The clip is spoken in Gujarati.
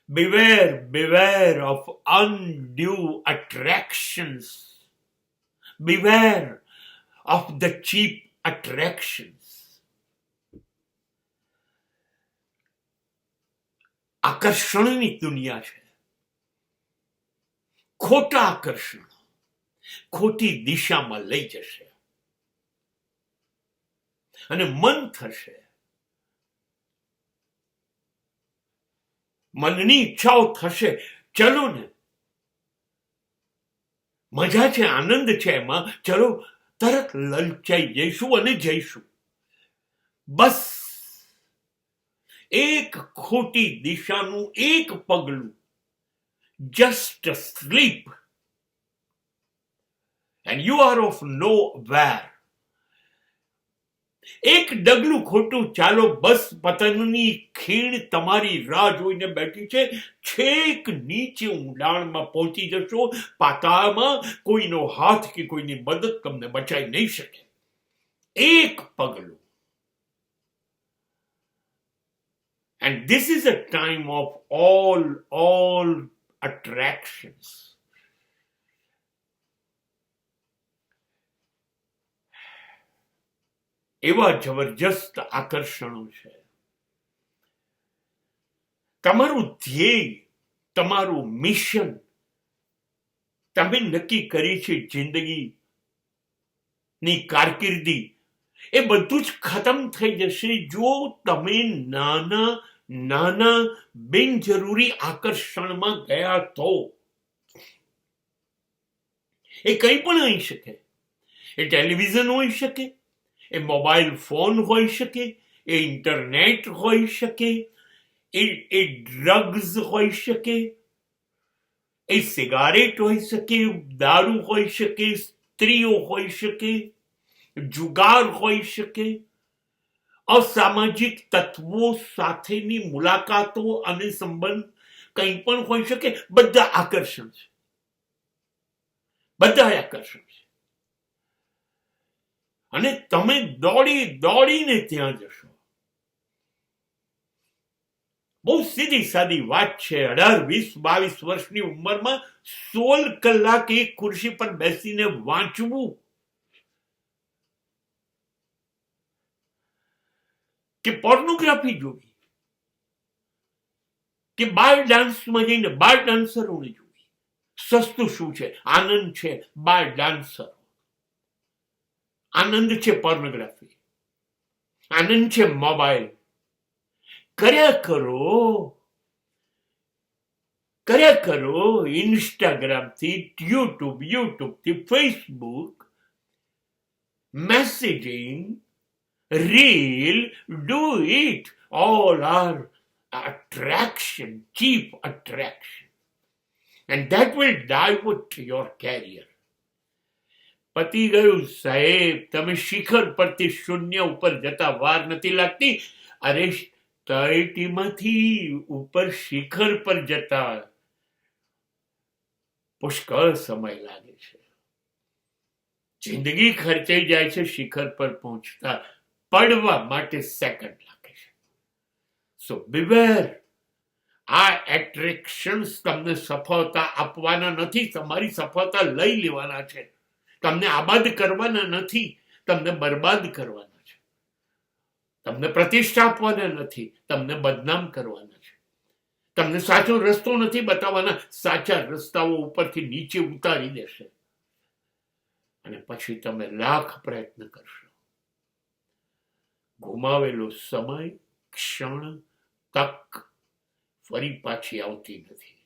Beware of undue attractions. Beware of the cheap attractions. આકર્ષણની દુનિયા છે. ખોટા આકર્ષણ ખોટી દિશામાં લઈ જશે અને મન થશે, મનની ઈચ્છાઓ થશે, ચલો ને મજા છે, આનંદ છે એમાં, ચલો તરત લલચાઈ જઈશું અને જઈશું. બસ એક ખોટી દિશાનું એક પગલું, just a slip and you are of nowhere. એક ડગલું ખોટું ચાલો, બસ પતનની ખીણ તમારી રાહ જોઈને બેઠી છે. છેક નીચે ઊંડાણમાં પહોંચી જશો, પાતાળમાં કોઈનો હાથ કે કોઈની મદદ તમને બચાવી નહીં શકે. એક પગલું. And this is a time of all attractions. એવા જબરજસ્ત આકર્ષણો છે. તમારું ધ્યેય, તમારું મિશન તમે નક્કી કરી છે, જિંદગીની કારકિર્દી, એ બધું જ ખતમ થઈ જશે જો તમે નાના બિનજરૂરી આકર્ષણમાં ગયા તો. એ કંઈ પણ હોઈ શકે. એ ટેલિવિઝન હોઈ શકે, એ મોબાઈલ ફોન હોઈ શકે, એ ઇન્ટરનેટ હોઈ શકે, એ ડ્રગ્સ હોઈ શકે, એ સિગારેટ હોઈ શકે, દારૂ હોઈ શકે, સ્ત્રીઓ હોઈ શકે, જુગાર હોઈ શકે, અસામાજિક તત્વો સાથેની મુલાકાતો અને સંબંધ કંઈ પણ હોઈ શકે. બધા આકર્ષણ છે, બધા આકર્ષણ છે. અને તમે દોડીને ત્યાં જશો. બહુ સીધી સાદી વાત છે. 18, 20, 22 વર્ષની ઉંમરમાં 16 કલાક એક ખુરશી પર બેસીને વાંચવું કે પોર્નોગ્રાફી જોવી કે બાર ડાન્સમાં જઈને બાર ડાન્સરોને જોવી. સસ્તું શું છે? આનંદ છે બાર ડાન્સરો, આનંદ છે પોર્નોગ્રાફી, આનંદ છે મોબાઈલ. કર્યા કરો ઇન્સ્ટાગ્રામથી, યુટ્યુબથી, Facebook, messaging, real, do it. All are attraction, cheap attraction. And that will divert your career. પતી ગયું સાહેબ, તમે શિખર પરથી શૂન્ય ઉપર જતા વાર નથી લાગતી. અરે 30 માંથી ઉપર શિખર પર જતા પુષ્કળ સમય લાગે છે. જિંદગી ખર્ચાઈ જાય છે શિખર પર પહોંચતા, પડવા માટે સેકન્ડ લાગે છે. સો બીવેર. આ એટ્રેક્શન્સ તમને સફળતા આપવાના નથી, તમારી સફળતા લઈ લેવાના છે. તમને આબાદ કરવાના નથી, તમને બરબાદ કરવાના છે. તમને પ્રતિષ્ઠા આપવાના નથી, તમને બદનામ કરવાના છે. તમને સાચો રસ્તો નથી બતાવવાના, સાચા રસ્તાઓ ઉપરથી નીચે ઉતારી દેશે. અને પછી તમે લાખ પ્રયત્ન કરશો. ગુમાવેલો સમય, ક્ષણ, તક ફરી પાછી આવતી નથી.